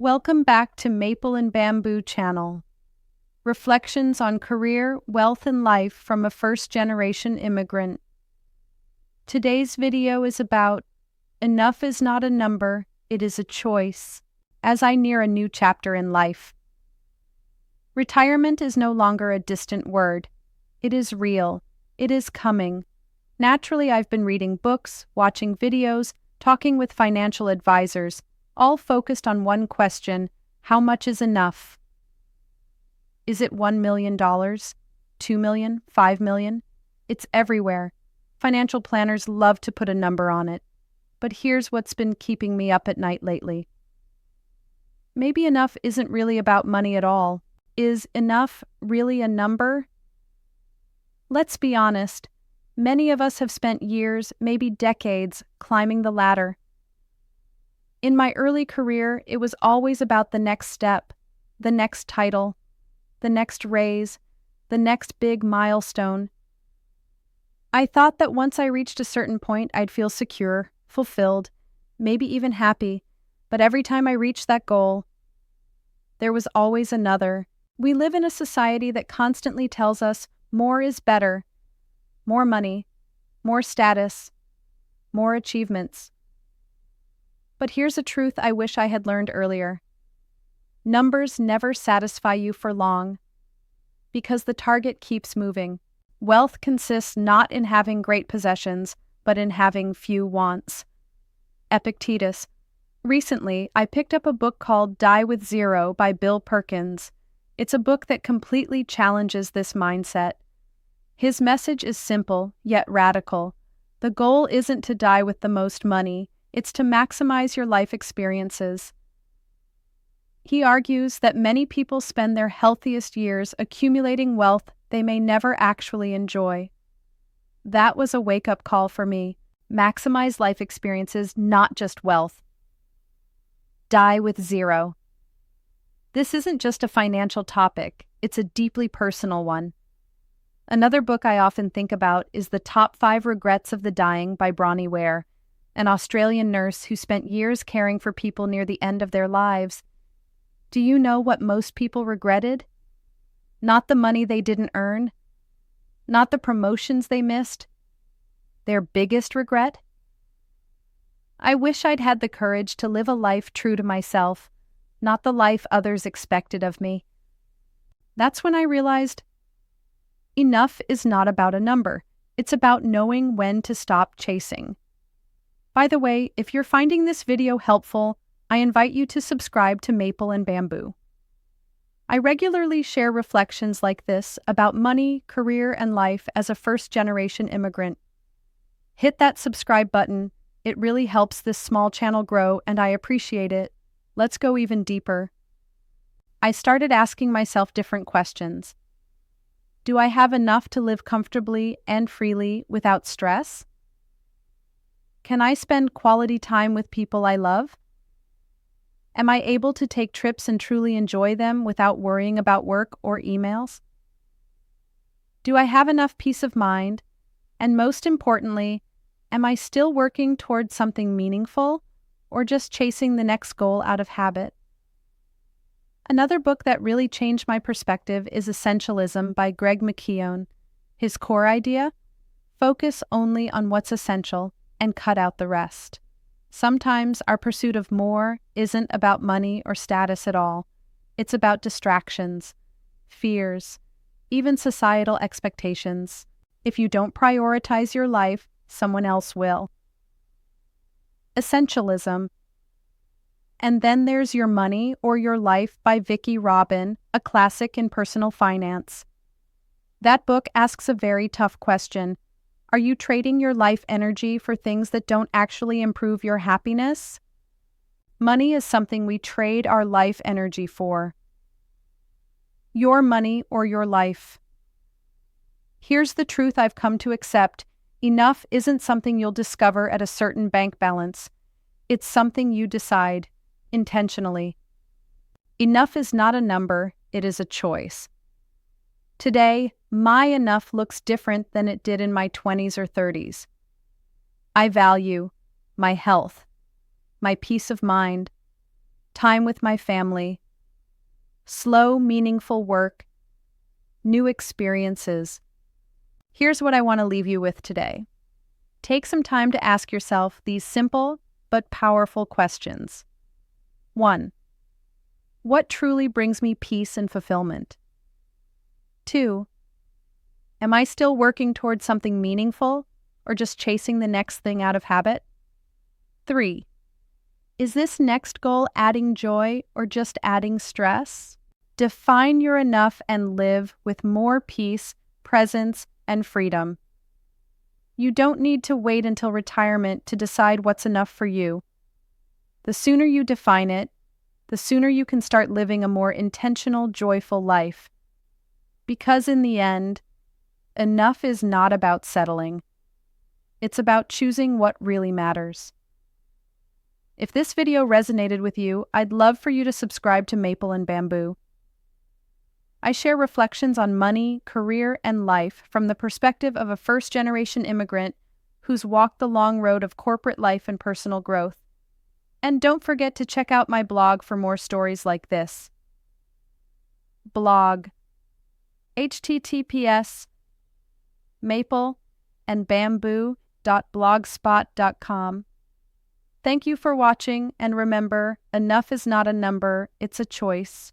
Welcome back to Maple and Bamboo Channel. Reflections on career, wealth, and life from a first-generation immigrant. Today's video is about enough is not a number, it is a choice, as I near a new chapter in life. Retirement is no longer a distant word. It is real. It is coming. Naturally, I've been reading books, watching videos, talking with financial advisors, all focused on one question: how much is enough? Is it $1 million, $2 million, $5 million? It's everywhere. Financial planners love to put a number on it. But here's what's been keeping me up at night lately. Maybe enough isn't really about money at all. Is enough really a number? Let's be honest. Many of us have spent years, maybe decades, climbing the ladder. In my early career, it was always about the next step, the next title, the next raise, the next big milestone. I thought that once I reached a certain point, I'd feel secure, fulfilled, maybe even happy. But every time I reached that goal, there was always another. We live in a society that constantly tells us more is better. More money, more status, more achievements. But here's a truth I wish I had learned earlier. Numbers never satisfy you for long, because the target keeps moving. Wealth consists not in having great possessions, but in having few wants. Epictetus. Recently, I picked up a book called Die with Zero by Bill Perkins. It's a book that completely challenges this mindset. His message is simple, yet radical. The goal isn't to die with the most money. It's to maximize your life experiences. He argues that many people spend their healthiest years accumulating wealth they may never actually enjoy. That was a wake-up call for me. Maximize life experiences, not just wealth. Die with zero. This isn't just a financial topic, it's a deeply personal one. Another book I often think about is The Top 5 Regrets of the Dying by Bronnie Ware, an Australian nurse who spent years caring for people near the end of their lives. Do you know what most people regretted? Not the money they didn't earn, not the promotions they missed. Their biggest regret? I wish I'd had the courage to live a life true to myself, not the life others expected of me. That's when I realized enough is not about a number. It's about knowing when to stop chasing. By the way, if you're finding this video helpful, I invite you to subscribe to Maple and Bamboo. I regularly share reflections like this about money, career, and life as a first-generation immigrant. Hit that subscribe button. It really helps this small channel grow, and I appreciate it. Let's go even deeper. I started asking myself different questions. Do I have enough to live comfortably and freely without stress? Can I spend quality time with people I love? Am I able to take trips and truly enjoy them without worrying about work or emails? Do I have enough peace of mind? And most importantly, am I still working towards something meaningful or just chasing the next goal out of habit? Another book that really changed my perspective is Essentialism by Greg McKeown. His core idea? Focus only on what's essential and cut out the rest. Sometimes our pursuit of more isn't about money or status at all. It's about distractions, fears, even societal expectations. If you don't prioritize your life, someone else will. Essentialism. And then there's Your Money or Your Life by Vicki Robin, a classic in personal finance. That book asks a very tough question. Are you trading your life energy for things that don't actually improve your happiness? Money is something we trade our life energy for. Your money or your life. Here's the truth I've come to accept. Enough isn't something you'll discover at a certain bank balance. It's something you decide, intentionally. Enough is not a number, it is a choice. Today, my enough looks different than it did in my 20s or 30s. I value my health, my peace of mind, time with my family, slow, meaningful work, new experiences. Here's what I want to leave you with today. Take some time to ask yourself these simple but powerful questions. 1. What truly brings me peace and fulfillment? 2. Am I still working towards something meaningful or just chasing the next thing out of habit? 3. Is this next goal adding joy or just adding stress? Define your enough and live with more peace, presence, and freedom. You don't need to wait until retirement to decide what's enough for you. The sooner you define it, the sooner you can start living a more intentional, joyful life. Because in the end, enough is not about settling. It's about choosing what really matters. If this video resonated with you, I'd love for you to subscribe to Maple and Bamboo. I share reflections on money, career, and life from the perspective of a first-generation immigrant who's walked the long road of corporate life and personal growth. And don't forget to check out my blog for more stories like this. Blog. https://mapleandbamboo.blogspot.com. Thank you for watching, and remember, enough is not a number, it's a choice.